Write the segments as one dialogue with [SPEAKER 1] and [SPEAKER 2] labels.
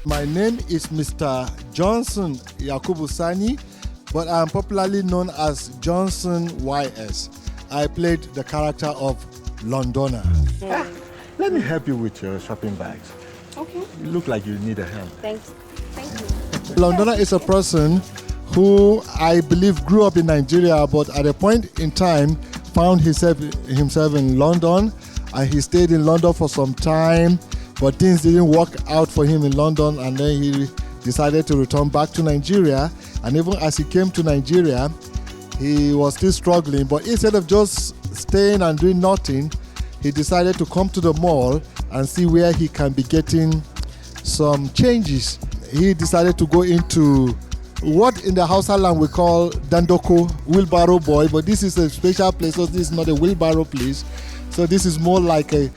[SPEAKER 1] My name is Mr. Johnson Yakubu Sani, but I am popularly known as Johnson YS. I played the character of Londoner. Let me help you with your shopping bags.
[SPEAKER 2] Okay.
[SPEAKER 1] You look like you need a hand.
[SPEAKER 2] Thank you.
[SPEAKER 1] Londoner is a person who I believe grew up in Nigeria, but at a point in time found himself in London, and he stayed in London for some time, but things didn't work out for him in London, and then he decided to return back to Nigeria. And even as he came to Nigeria, he was still struggling, but instead of just staying and doing nothing, he decided to come to the mall and see where he can be getting some changes. He decided to go into what in the Hausa land we call Dandoko, wheelbarrow boy, but this is a special place, so this is not a wheelbarrow place. So this is more like the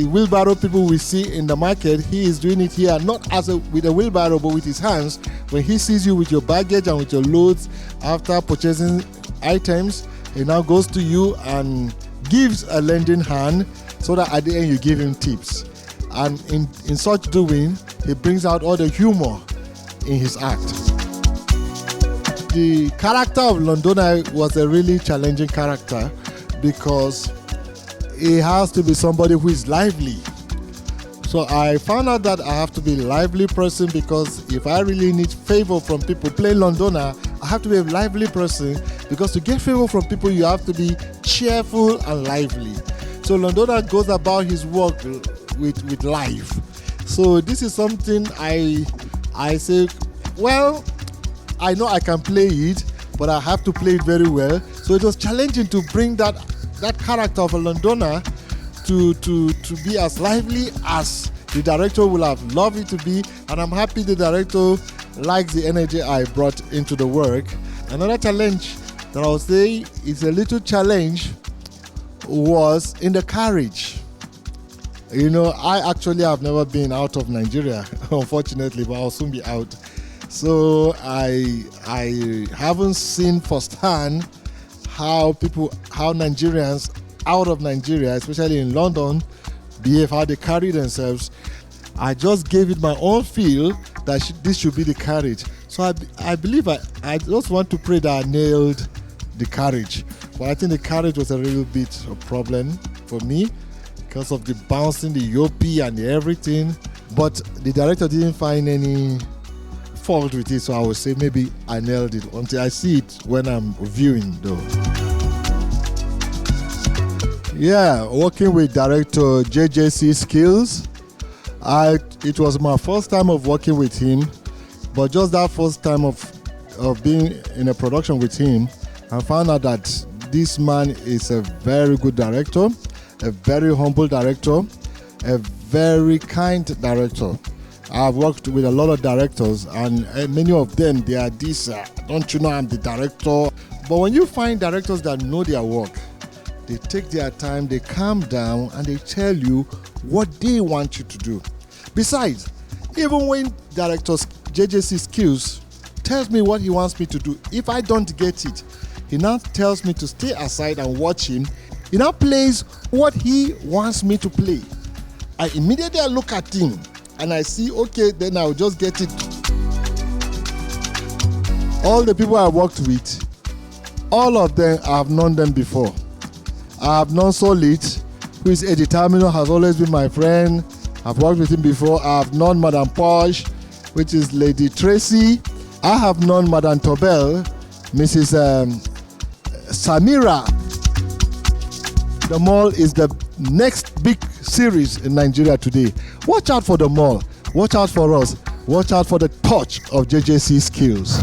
[SPEAKER 1] wheelbarrow people we see in the market. He is doing it here, not with a wheelbarrow, but with his hands. When he sees you with your baggage and with your loads after purchasing items, he now goes to you and gives a lending hand so that at the end you give him tips. And in such doing, he brings out all the humor in his act. The character of Londoner was a really challenging character because he has to be somebody who is lively. So I found out that I have to be a lively person, because if I really need favor from people playing Londoner, I have to be a lively person, because to get favor from people, you have to be cheerful and lively. So Londoner goes about his work with life. So this is something I say, well, I know I can play it, but I have to play it very well. So it was challenging to bring that character of a Londoner to be as lively as the director would have loved it to be. And I'm happy the director likes the energy I brought into the work. Another challenge that I would say is a little challenge was in the carriage. You know, I actually have never been out of Nigeria, unfortunately, but I'll soon be out. So I haven't seen firsthand how Nigerians out of Nigeria, especially in London, behave, how they carry themselves. I just gave it my own feel that this should be the carriage. So I believe I just want to pray that I nailed the carriage. But I think the carriage was a little bit of a problem for me because of the bouncing, the yopi and the everything. But the director didn't find any fault with it, so I would say maybe I nailed it until I see it when I'm viewing though. Yeah, working with director jjcskillz. It was my first time of working with him, but just that first time of being in a production with him, I found out that this man is a very good director, a very humble director, a very kind director. I've worked with a lot of directors, and many of them, they are this, don't you know I'm the director? But when you find directors that know their work, they take their time, they calm down, and they tell you what they want you to do. Besides, even when director jjcskillz tells me what he wants me to do, if I don't get it, he now tells me to stay aside and watch him. He now plays what he wants me to play. I immediately look at him and I see, okay, then I'll just get it. All the people I worked with, all of them, I have known them before. I have known Solid, who is a determiner, has always been my friend. I've worked with him before. I have known Madame Posh, which is Lady Tracy. I have known Madame Tobel, Mrs. Samira. The Mall is the next big series in Nigeria today. Watch out for The Mall. Watch out for us. Watch out for the touch of jjcskillz.